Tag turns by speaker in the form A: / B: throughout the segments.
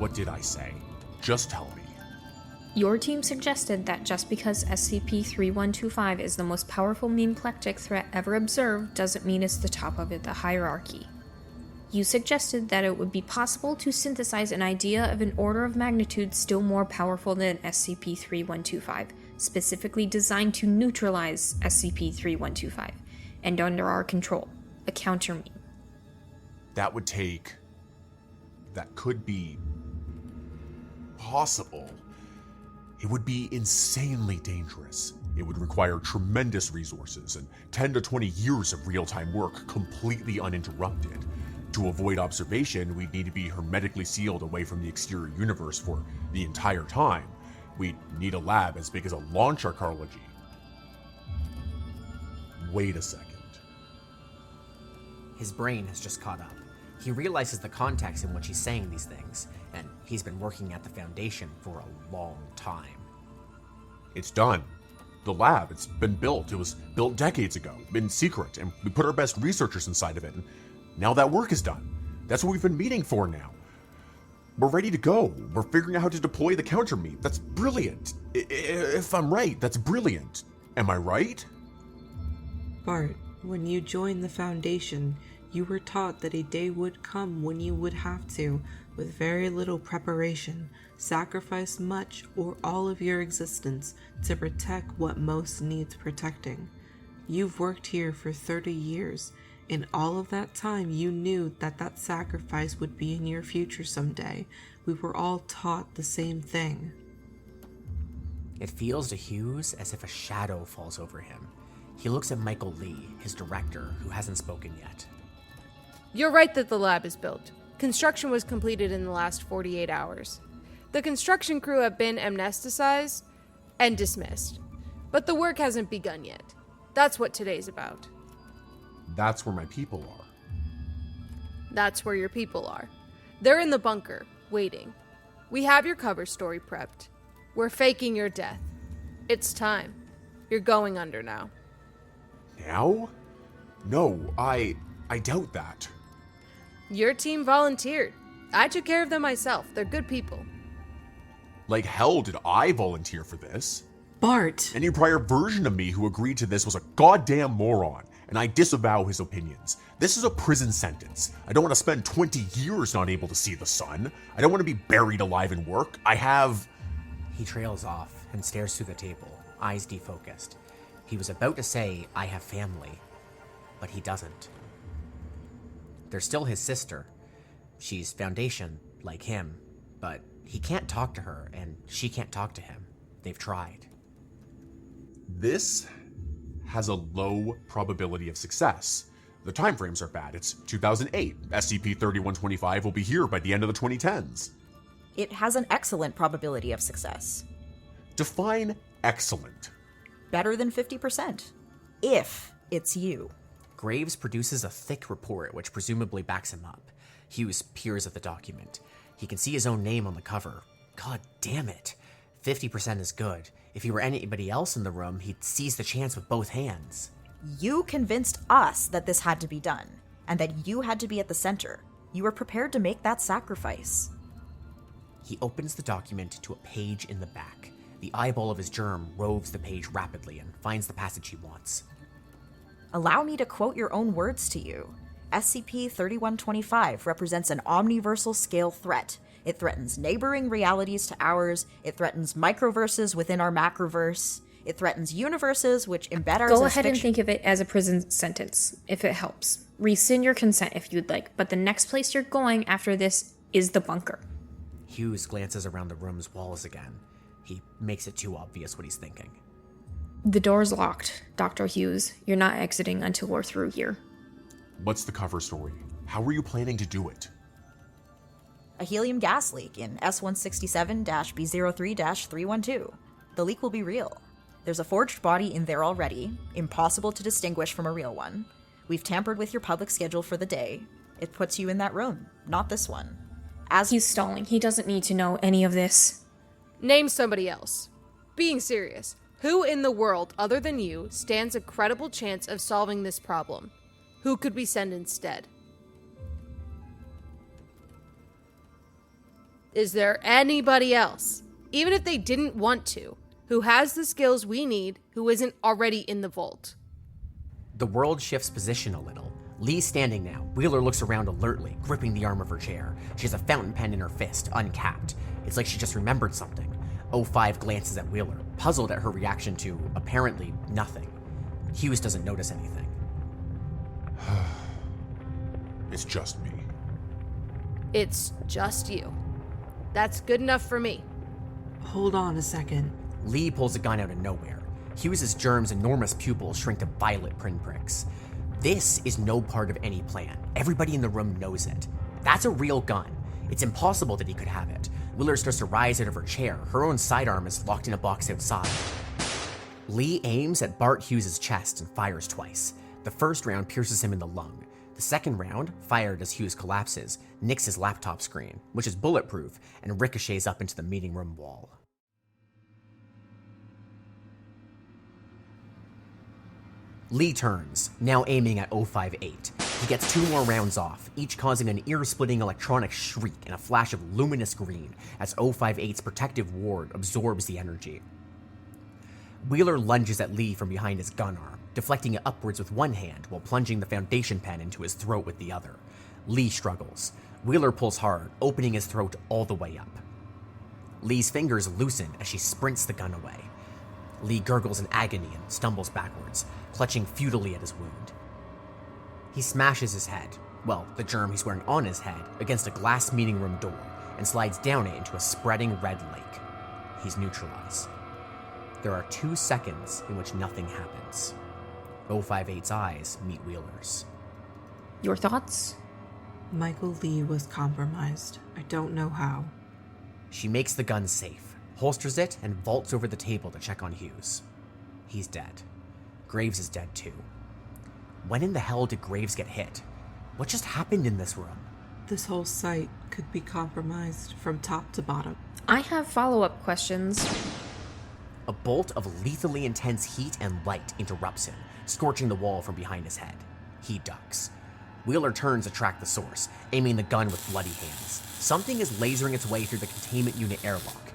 A: What did I say? Just tell me.
B: Your team suggested that just because SCP-3125 is the most powerful memeplectic threat ever observed doesn't mean it's the top of the hierarchy. You suggested that it would be possible to synthesize an idea of an order of magnitude still more powerful than SCP-3125, specifically designed to neutralize SCP-3125, and under our control, a counter-meme.
A: That could be possible. It would be insanely dangerous. It would require tremendous resources and 10 to 20 years of real-time work completely uninterrupted. To avoid observation, we'd need to be hermetically sealed away from the exterior universe for the entire time. We'd need a lab as big as a launch arcology. Wait a second.
C: His brain has just caught up. He realizes the context in which he's saying these things, and he's been working at the Foundation for a long time.
A: It's done. The lab, it's been built. It was built decades ago, in secret, and we put our best researchers inside of it, and now that work is done. That's what we've been meeting for now. We're ready to go. We're figuring out how to deploy the counter-meme. That's brilliant. If I'm right, that's brilliant. Am I right?
D: Bart, when you joined the Foundation, you were taught that a day would come when you would have to, with very little preparation, sacrifice much or all of your existence to protect what most needs protecting. You've worked here for 30 years. In all of that time, you knew that that sacrifice would be in your future someday. We were all taught the same thing.
C: It feels to Hughes as if a shadow falls over him. He looks at Michael Lee, his director, who hasn't spoken yet.
E: You're right that the lab is built. Construction was completed in the last 48 hours. The construction crew have been amnesticized and dismissed. But the work hasn't begun yet. That's what today's about.
A: That's where my people are.
E: That's where your people are. They're in the bunker, waiting. We have your cover story prepped. We're faking your death. It's time. You're going under now.
A: Now? No, I doubt that.
E: Your team volunteered. I took care of them myself. They're good people.
A: Like hell did I volunteer for this.
D: Bart!
A: Any prior version of me who agreed to this was a goddamn moron, and I disavow his opinions. This is a prison sentence. I don't want to spend 20 years not able to see the sun. I don't want to be buried alive in work. I have...
C: He trails off and stares through the table, eyes defocused. He was about to say, I have family, but he doesn't. There's still his sister. She's Foundation, like him, but he can't talk to her, and she can't talk to him. They've tried.
A: This has a low probability of success. The timeframes are bad. It's 2008. SCP-3125 will be here by the end of the 2010s.
F: It has an excellent probability of success.
A: Define excellent.
F: Better than 50%. If it's you.
C: Graves produces a thick report which presumably backs him up. Hughes peers at the document. He can see his own name on the cover. God damn it. 50% is good. If he were anybody else in the room, he'd seize the chance with both hands.
F: You convinced us that this had to be done, and that you had to be at the center. You were prepared to make that sacrifice.
C: He opens the document to a page in the back. The eyeball of his germ roves the page rapidly and finds the passage he wants.
F: Allow me to quote your own words to you. SCP-3125 represents an omniversal scale threat. It threatens neighboring realities to ours. It threatens microverses within our macroverse. It threatens universes which embed ours.
B: Go ahead and think of it as a prison sentence, if it helps. Rescind your consent if you'd like, but the next place you're going after this is the bunker.
C: Hughes glances around the room's walls again. He makes it too obvious what he's thinking.
B: The door's locked, Dr. Hughes. You're not exiting until we're through here.
A: What's the cover story? How are you planning to do it?
F: A helium gas leak in S167-B03-312. The leak will be real. There's a forged body in there already, impossible to distinguish from a real one. We've tampered with your public schedule for the day. It puts you in that room, not this one. As
B: He's stalling. He doesn't need to know any of this.
E: Name somebody else. Being serious, who in the world other than you stands a credible chance of solving this problem? Who could we send instead? Is there anybody else, even if they didn't want to, who has the skills we need, who isn't already in the vault?
C: The world shifts position a little. Lee's standing now. Wheeler looks around alertly, gripping the arm of her chair. She has a fountain pen in her fist, uncapped. It's like she just remembered something. 05 glances at Wheeler, puzzled at her reaction to, apparently, nothing. Hughes doesn't notice anything.
A: It's just me.
E: It's just you. That's good enough for me.
D: Hold on a second.
C: Lee pulls a gun out of nowhere. Hughes's germ's enormous pupils shrink to violet pinpricks. This is no part of any plan. Everybody in the room knows it. That's a real gun. It's impossible that he could have it. Wheeler starts to rise out of her chair. Her own sidearm is locked in a box outside. Lee aims at Bart Hughes' chest and fires twice. The first round pierces him in the lung. The second round, fired as Hughes collapses, nicks his laptop screen, which is bulletproof, and ricochets up into the meeting room wall. Lee turns, now aiming at 058. He gets 2 more rounds off, each causing an ear-splitting electronic shriek and a flash of luminous green as 058's protective ward absorbs the energy. Wheeler lunges at Lee from behind his gun arm, deflecting it upwards with one hand while plunging the foundation pen into his throat with the other. Lee struggles. Wheeler pulls hard, opening his throat all the way up. Lee's fingers loosen as she sprints the gun away. Lee gurgles in agony and stumbles backwards, clutching futilely at his wound. He smashes his head, well, the germ he's wearing on his head, against a glass meeting room door and slides down it into a spreading red lake. He's neutralized. There are 2 seconds in which nothing happens. 058's eyes meet Wheeler's.
B: Your thoughts?
D: Michael Lee was compromised. I don't know how.
C: She makes the gun safe, holsters it, and vaults over the table to check on Hughes. He's dead. Graves is dead too. When in the hell did Graves get hit? What just happened in this room?
D: This whole site could be compromised from top to bottom.
B: I have follow-up questions.
C: A bolt of lethally intense heat and light interrupts him, scorching the wall from behind his head. He ducks. Wheeler turns to track the source, aiming the gun with bloody hands. Something is lasering its way through the containment unit airlock.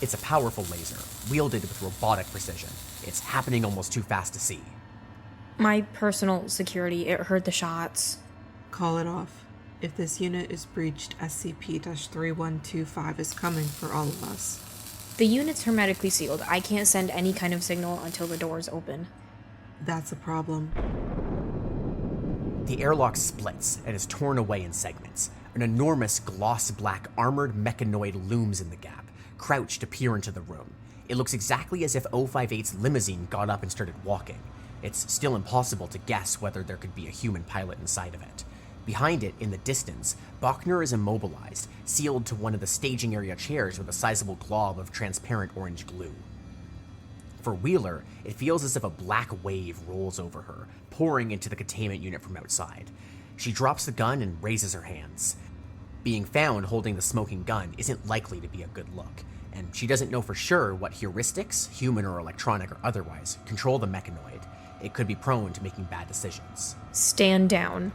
C: It's a powerful laser, wielded with robotic precision. It's happening almost too fast to see.
B: My personal security, it heard the shots.
D: Call it off. If this unit is breached, SCP-3125 is coming for all of us.
B: The unit's hermetically sealed. I can't send any kind of signal until the doors open.
D: That's a problem.
C: The airlock splits and is torn away in segments. An enormous gloss-black armored mechanoid looms in the gap, crouched to peer into the room. It looks exactly as if 058's limousine got up and started walking. It's still impossible to guess whether there could be a human pilot inside of it. Behind it, in the distance, Bachner is immobilized, sealed to one of the staging area chairs with a sizable glob of transparent orange glue. For Wheeler, it feels as if a black wave rolls over her, pouring into the containment unit from outside. She drops the gun and raises her hands. Being found holding the smoking gun isn't likely to be a good look, and she doesn't know for sure what heuristics, human or electronic or otherwise, control the mechanoid. It could be prone to making bad decisions.
B: Stand down.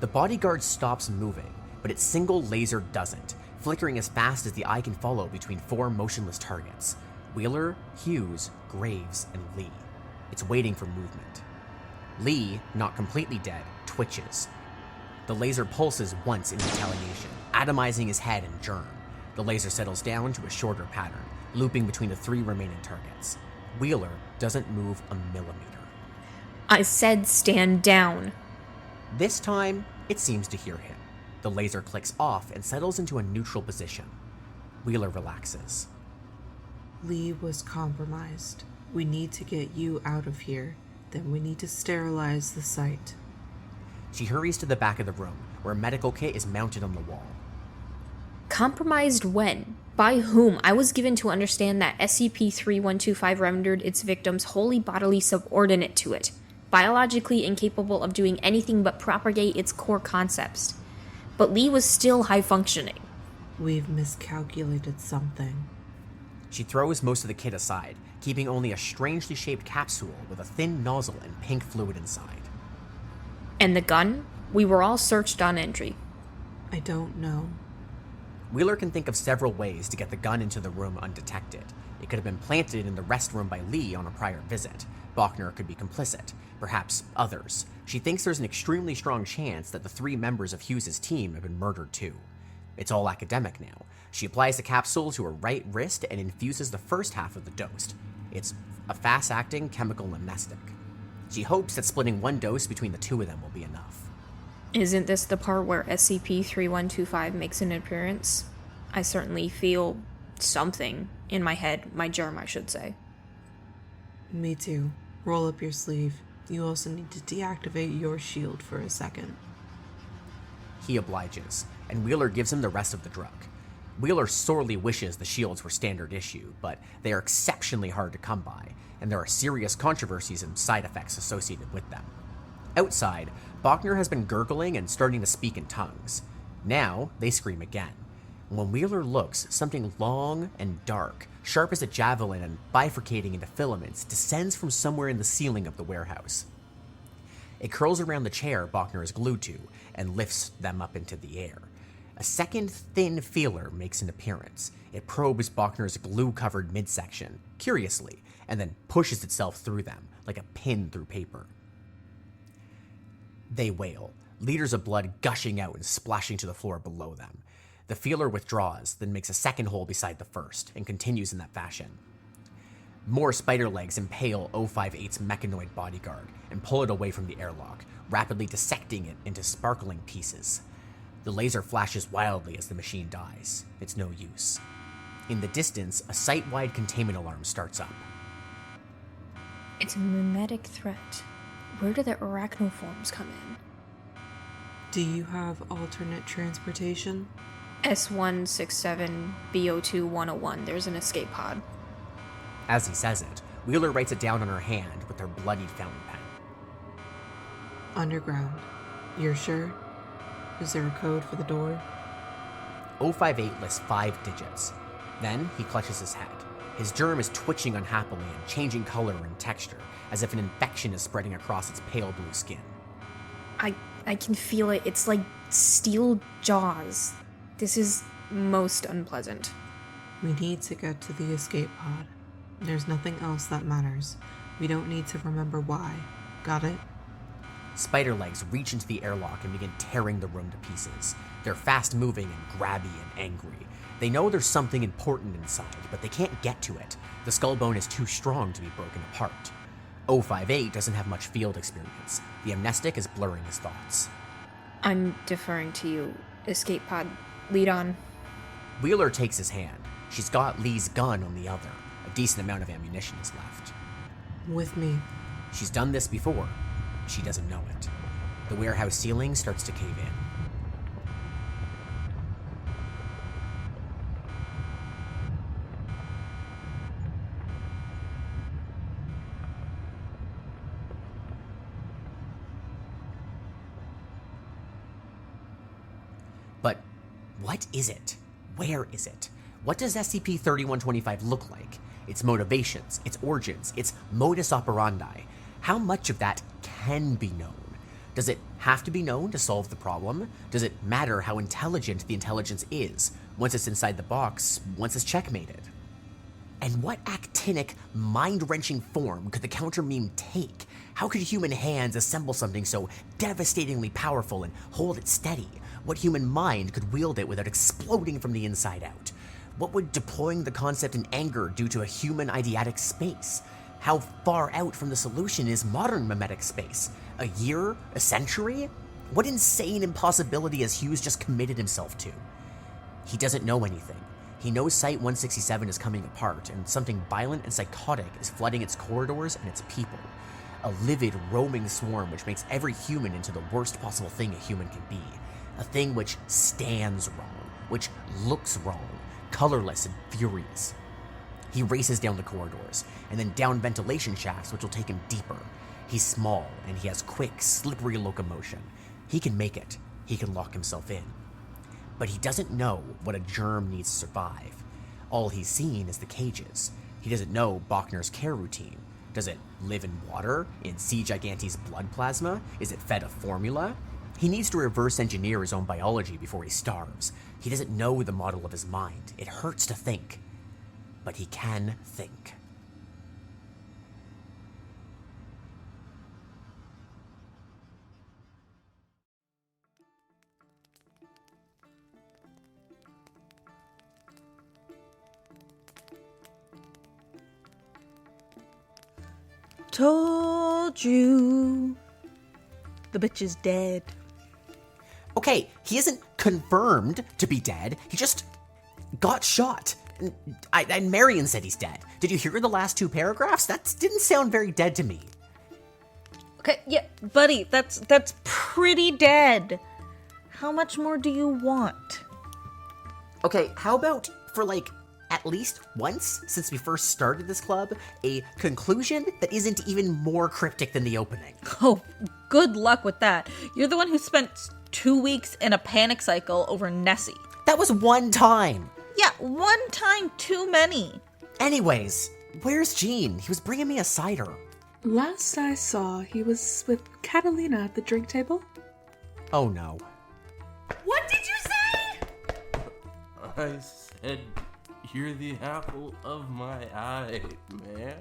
C: The bodyguard stops moving, but its single laser doesn't, flickering as fast as the eye can follow between 4 motionless targets: Wheeler, Hughes, Graves, and Lee. It's waiting for movement. Lee, not completely dead, twitches. The laser pulses once in retaliation, atomizing his head and germ. The laser settles down to a shorter pattern, looping between the 3 remaining targets. Wheeler doesn't move a millimeter.
B: I said stand down.
C: This time, it seems to hear him. The laser clicks off and settles into a neutral position. Wheeler relaxes.
D: Lee was compromised. We need to get you out of here. Then we need to sterilize the site.
C: She hurries to the back of the room, where a medical kit is mounted on the wall.
B: Compromised when? By whom? I was given to understand that SCP-3125 rendered its victims wholly bodily subordinate to it, biologically incapable of doing anything but propagate its core concepts. But Lee was still high-functioning.
D: We've miscalculated something.
C: She throws most of the kit aside, keeping only a strangely shaped capsule with a thin nozzle and pink fluid inside.
B: And the gun? We were all searched on entry.
D: I don't know.
C: Wheeler can think of several ways to get the gun into the room undetected. It could have been planted in the rest room by Lee on a prior visit. Bachner could be complicit. Perhaps others. She thinks there's an extremely strong chance that the 3 members of Hughes' team have been murdered too. It's all academic now. She applies the capsule to her right wrist and infuses the first half of the dose. It's a fast-acting chemical amnestic. She hopes that splitting 1 dose between the 2 of them will be enough.
B: Isn't this the part where SCP-3125 makes an appearance? I certainly feel something in my head, my germ, I should say.
D: Me too. Roll up your sleeve. You also need to deactivate your shield for a second.
C: He obliges, and Wheeler gives him the rest of the drug. Wheeler sorely wishes the shields were standard issue, but they are exceptionally hard to come by, and there are serious controversies and side effects associated with them. Outside, Bachner has been gurgling and starting to speak in tongues. Now, they scream again. When Wheeler looks, something long and dark, sharp as a javelin and bifurcating into filaments, descends from somewhere in the ceiling of the warehouse. It curls around the chair Bachner is glued to and lifts them up into the air. A second thin feeler makes an appearance. It probes Bachner's glue-covered midsection, curiously, and then pushes itself through them, like a pin through paper. They wail, liters of blood gushing out and splashing to the floor below them. The feeler withdraws, then makes a second hole beside the first, and continues in that fashion. More spider legs impale 058's mechanoid bodyguard and pull it away from the airlock, rapidly dissecting it into sparkling pieces. The laser flashes wildly as the machine dies. It's no use. In the distance, a site-wide containment alarm starts up.
B: It's a memetic threat. Where do the arachnoforms come in?
D: Do you have alternate transportation?
B: S167 BO2-101. There's an escape pod.
C: As he says it, Wheeler writes it down on her hand with her bloodied fountain pen.
D: Underground. You're sure? Is there a code for the door?
C: 058 lists 5 digits. Then he clutches his head. His germ is twitching unhappily and changing color and texture, as if an infection is spreading across its pale blue skin.
B: I can feel it. It's like steel jaws. This is most unpleasant.
D: We need to get to the escape pod. There's nothing else that matters. We don't need to remember why. Got it?
C: Spider legs reach into the airlock and begin tearing the room to pieces. They're fast-moving and grabby and angry. They know there's something important inside, but they can't get to it. The skull bone is too strong to be broken apart. 058 doesn't have much field experience. The amnestic is blurring his thoughts.
B: I'm deferring to you. Escape pod. Lead on.
C: Wheeler takes his hand. She's got Lee's gun on the other. A decent amount of ammunition is left.
D: With me.
C: She's done this before. She doesn't know it. The warehouse ceiling starts to cave in. But what is it? Where is it? What does SCP-3125 look like? Its motivations, its origins, its modus operandi. How much of that can be known? Does it have to be known to solve the problem? Does it matter how intelligent the intelligence is once it's inside the box, once it's checkmated? And what actinic, mind-wrenching form could the counter-meme take? How could human hands assemble something so devastatingly powerful and hold it steady? What human mind could wield it without exploding from the inside out? What would deploying the concept in anger do to a human eidetic space? How far out from the solution is modern memetic space? A year? A century? What insane impossibility has Hughes just committed himself to? He doesn't know anything. He knows Site-167 is coming apart, and something violent and psychotic is flooding its corridors and its people. A livid, roaming swarm which makes every human into the worst possible thing a human can be. A thing which stands wrong, which looks wrong, colorless and furious. He races down the corridors, and then down ventilation shafts which will take him deeper. He's small, and he has quick, slippery locomotion. He can make it. He can lock himself in. But he doesn't know what a germ needs to survive. All he's seen is the cages. He doesn't know Bachner's care routine. Does it live in water? In C. gigante's blood plasma? Is it fed a formula? He needs to reverse engineer his own biology before he starves. He doesn't know the model of his mind. It hurts to think. But he can think.
G: Told you. The bitch is dead.
C: Okay, he isn't confirmed to be dead. He just got shot. And Marion said he's dead. Did you hear the last 2 paragraphs? That didn't sound very dead to me.
G: Okay, yeah, buddy, that's pretty dead. How much more do you want?
C: Okay, how about for at least once since we first started this club, a conclusion that isn't even more cryptic than the opening?
G: Oh, good luck with that. You're the one who spent 2 weeks in a panic cycle over Nessie.
C: That was one time.
G: Yeah, one time too many.
C: Anyways, where's Gene? He was bringing me a cider.
H: Last I saw, he was with Catalina at the drink table.
C: Oh no.
G: What did you say?
I: I said, you're the apple of my eye, man.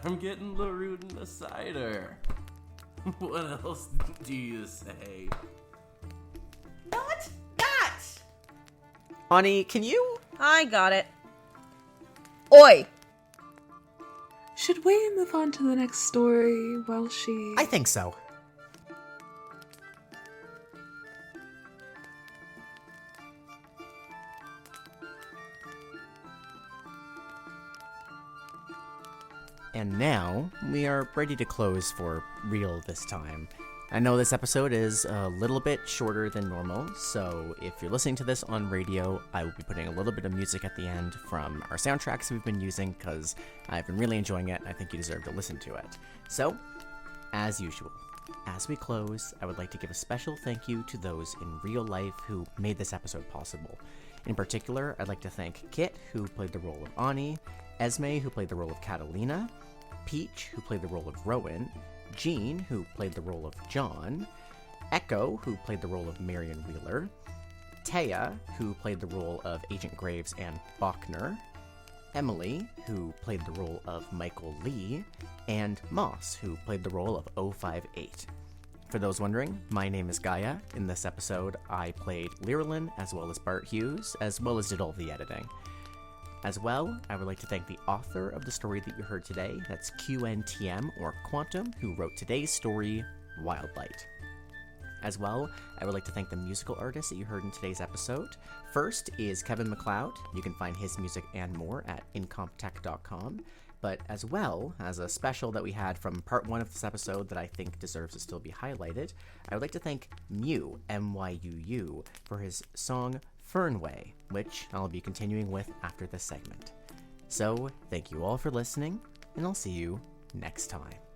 I: I'm getting the root in the cider. What else do you say?
G: Not that!
C: Ani, can you?
G: I got it. Oi!
H: Should we move on to the next story while she...
C: I think so. And now, we are ready to close for real this time. I know this episode is a little bit shorter than normal, so if you're listening to this on radio, I will be putting a little bit of music at the end from our soundtracks we've been using, because I've been really enjoying it, and I think you deserve to listen to it. So, as usual, as we close, I would like to give a special thank you to those in real life who made this episode possible. In particular, I'd like to thank Kit, who played the role of Ani, Esme, who played the role of Catalina, Peach, who played the role of Rowan, Jean, who played the role of John, Echo, who played the role of Marion Wheeler, Taya, who played the role of Agent Graves and Bachner, Emily, who played the role of Michael Lee, and Moss, who played the role of 058. For those wondering, my name is Gaia. In this episode, I played Lyrillin, as well as Bart Hughes, as well as did all the editing. As well, I would like to thank the author of the story that you heard today, that's QNTM, or Quantum, who wrote today's story, Wildlight. As well, I would like to thank the musical artists that you heard in today's episode. First is Kevin MacLeod. You can find his music and more at incomptech.com. But as well as a special that we had from part 1 of this episode that I think deserves to still be highlighted, I would like to thank Mew, M-Y-U-U, for his song Fernweh, which I'll be continuing with after this segment. So, thank you all for listening, and I'll see you next time.